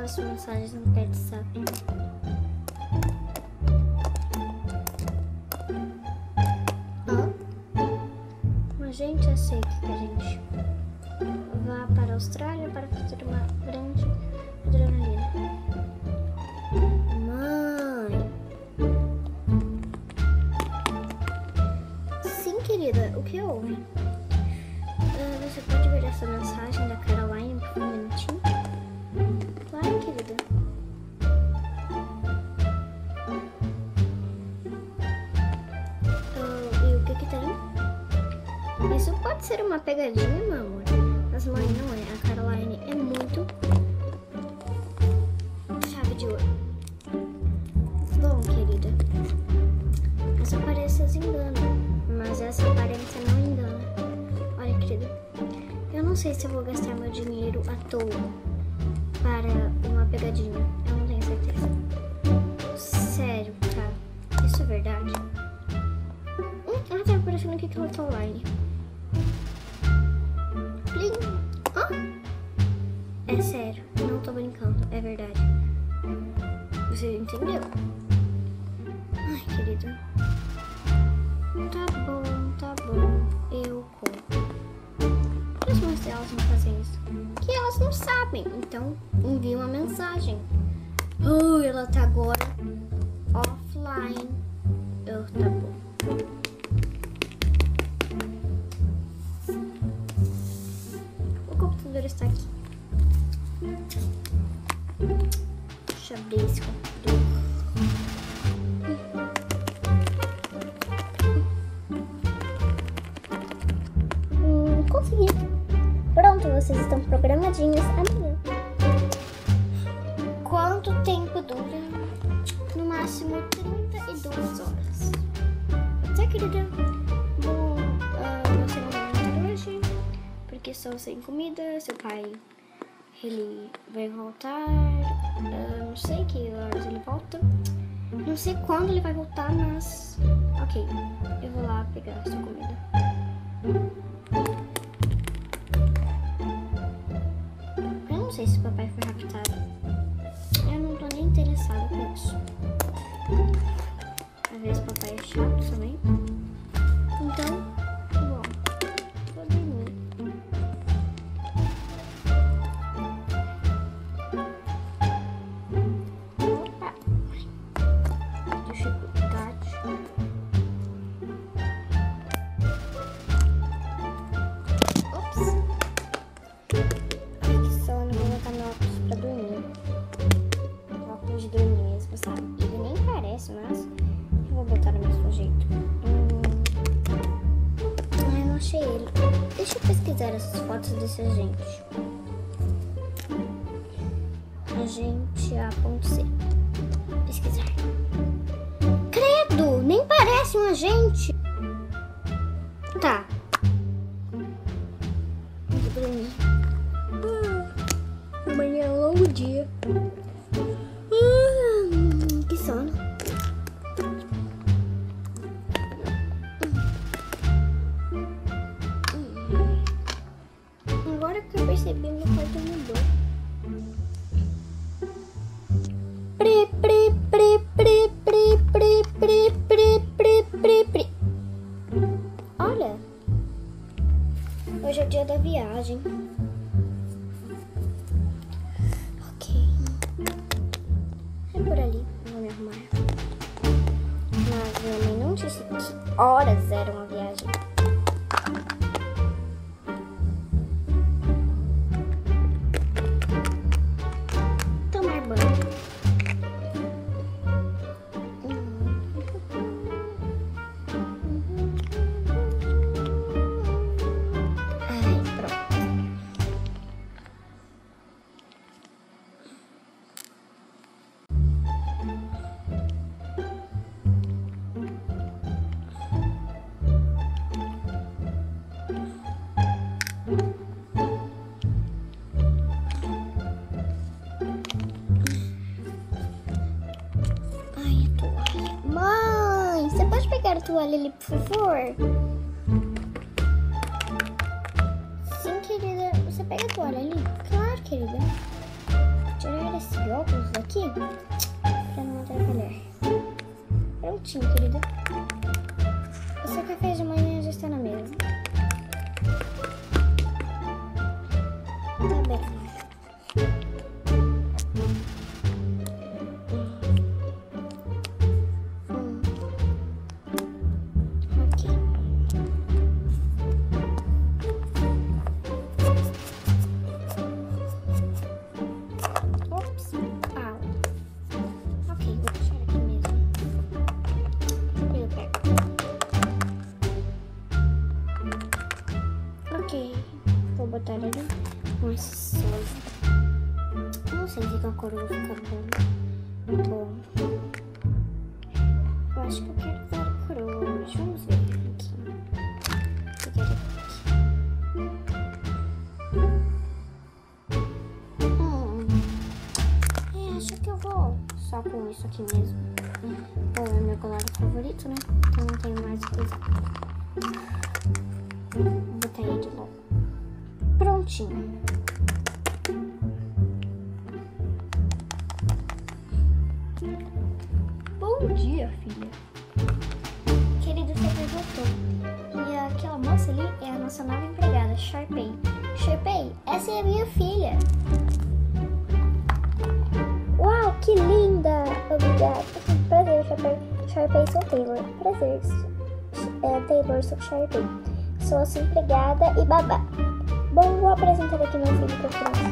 as mensagens no WhatsApp. A gente aceita que a gente vá para a Austrália para fazer uma grande adrenalina. Mãe! Sim, querida, o que houve? Você pode ver essa mensagem da Caroline por um minutinho? Claro, querida. E o que tem? Isso pode ser uma pegadinha, meu amor. Mas mãe, não é. A Caroline é muito chave de ouro. Bom, querida, essa aparência engana, mas essa aparência não engana. Olha, querida, eu não sei se eu vou gastar meu dinheiro à toa para uma pegadinha. Eu não tenho certeza. Sério, tá? Isso é verdade? Tá aparecendo aqui que eu tô online. Plim! É sério, não tô brincando, é verdade. Você entendeu? Ai, querida. Tá bom, eu compro. Por as mães delas não fazem isso? Que elas não sabem, então envia uma mensagem. Ela tá agora offline. Tá bom. O computador está aqui. Deixa eu abrir esse computador. Consegui. Pronto, vocês estão programadinhos amanhã. Quanto tempo dura? No máximo 32 horas. Tá, querida? Bom, você não vai jantar hoje, porque estou sem comida. Seu pai, ele vai voltar. Não sei que horas ele volta. Não sei quando ele vai voltar, mas... Ok, eu vou lá pegar a sua comida. Eu não sei se o papai foi raptado. Eu não tô nem interessada com isso. Às vezes o papai é chato também. Então, bom, vou dormir. Opa! Dificuldade. Ops! Ai, que sono, vou botar meu óculos pra dormir. Óculos de dormir mesmo, sabe? Ele nem parece, mas eu vou botar do mesmo jeito. Ai, não achei ele. Deixa eu pesquisar essas fotos desse agente. Agente A.C. Pesquisar. Credo! Nem parece um agente! Tá. Vou dormir. Amanhã é um longo dia. Que sono. Agora que eu percebi, meu quarto mudou. Olha, hoje é o dia da viagem. Ok, é por ali, vou me arrumar. Mas minha mãe não disse que horas era uma viagem. Tomar banho. Ai, pronto. Ai, a toalha. Mãe, você pode pegar a toalha ali, por favor? Sim, querida. Você pega a toalha ali? Claro, querida. Tirar esse óculos aqui pra não atrapalhar. Prontinho, querida. O seu café de manhã já está na mesa. Tá bem. Vou botar ali com esse soja. Não sei se a cor vai ficar bom. Eu acho que eu quero usar coroas. Vamos ver aqui. Acho que eu vou só com isso aqui mesmo. Bom, é meu color favorito, né? Então não tenho mais o que usar. Vou botar ele de novo. Prontinho. Bom dia, filha. Querido, você perguntou. E aquela moça ali é a nossa nova empregada, Sharpay. Sharpay, essa é a minha filha. Uau, que linda! Obrigada. Prazer, Sharpay. Sharpay, sou Taylor. Prazer. Taylor, sou Sharpay. Sou a sua empregada e babá. Bom, vou apresentar aqui meu filho para criança.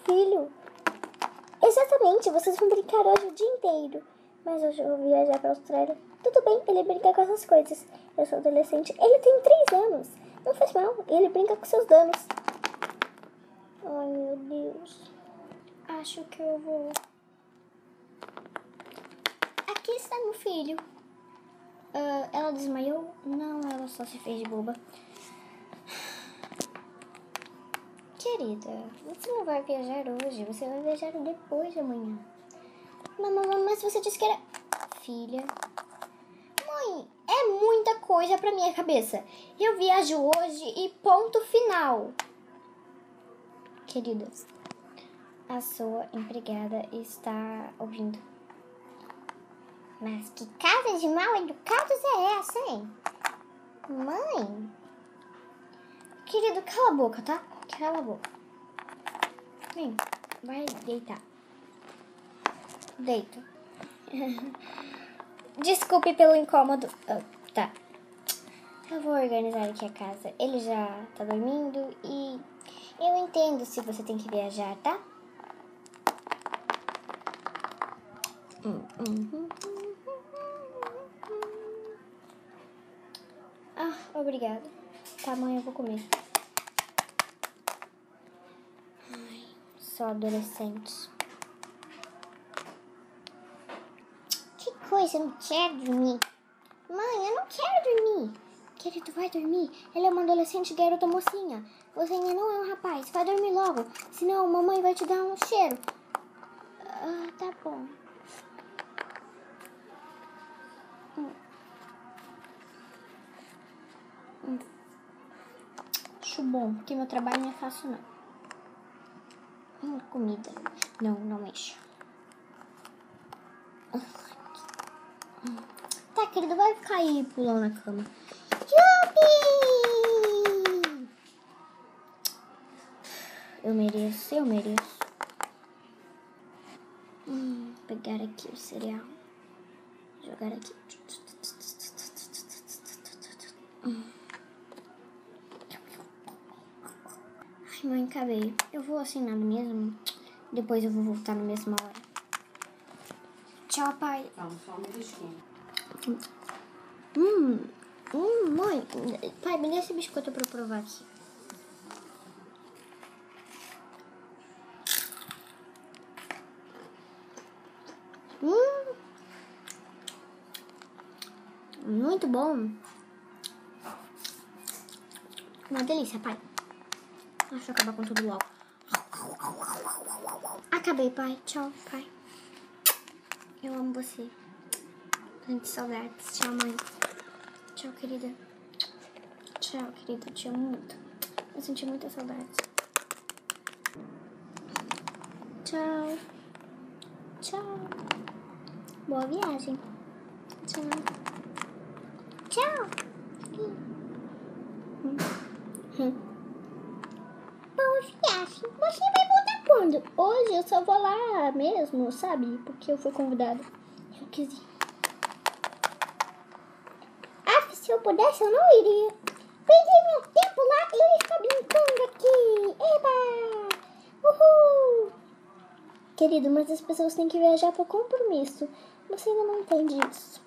Filho? Exatamente, vocês vão brincar hoje o dia inteiro. Mas hoje eu vou viajar para a Austrália. Tudo bem, ele brinca com essas coisas. Eu sou adolescente, ele tem 3 anos. Não faz mal, ele brinca com seus danos. Ai, meu Deus. Acho que eu vou... Aqui está meu filho. Ela desmaiou? Não, ela só se fez de boba. Querida, você não vai viajar hoje, você vai viajar depois de amanhã. Mas você disse que era... Filha... Mãe, é muita coisa pra minha cabeça. Eu viajo hoje e ponto final. Querida, a sua empregada está ouvindo. Mas que casa de mal educados é essa, hein? Mãe? Querido, cala a boca, tá? Cala a boca. Vem, vai deitar. Deita. Desculpe pelo incômodo. Tá. Eu vou organizar aqui a casa. Ele já tá dormindo e eu entendo se você tem que viajar, tá? Obrigada. Tá, mãe, eu vou comer. Ai, só adolescentes. Que coisa, eu não quero dormir. Mãe, eu não quero dormir. Querido, vai dormir. Ela é uma adolescente garota mocinha. Você ainda não é um rapaz. Vai dormir logo. Senão a mamãe vai te dar um cheiro. Tá bom. Acho bom, porque meu trabalho não é fácil, não. Comida. Não mexa. Tá, querido, vai ficar aí pulando na cama. Yupi! Eu mereço. Pegar aqui o cereal. Jogar aqui. Ai, mãe, acabei. Eu vou assinar mesmo. Depois eu vou voltar na mesma hora. Tchau, pai. Só um belisquinho. Mãe. Pai, me dê esse biscoito pra eu provar aqui. Muito bom. Uma delícia, pai. Deixa eu acabar com tudo logo. Acabei, pai. Tchau, pai. Eu amo você. Sente saudades. Tchau, mãe. Tchau, querida. Tchau, querida. Te amo muito. Eu senti muita saudade. Tchau. Tchau. Boa viagem. Tchau. Tchau. Boa viagem. Você vai voltar quando? Hoje eu só vou lá mesmo, sabe? Porque eu fui convidada. Eu quis ir. Se eu pudesse, eu não iria. Perdi meu tempo lá e ele está brincando aqui. Eba! Uhul! Querido, mas as pessoas têm que viajar por compromisso. Você ainda não entende isso.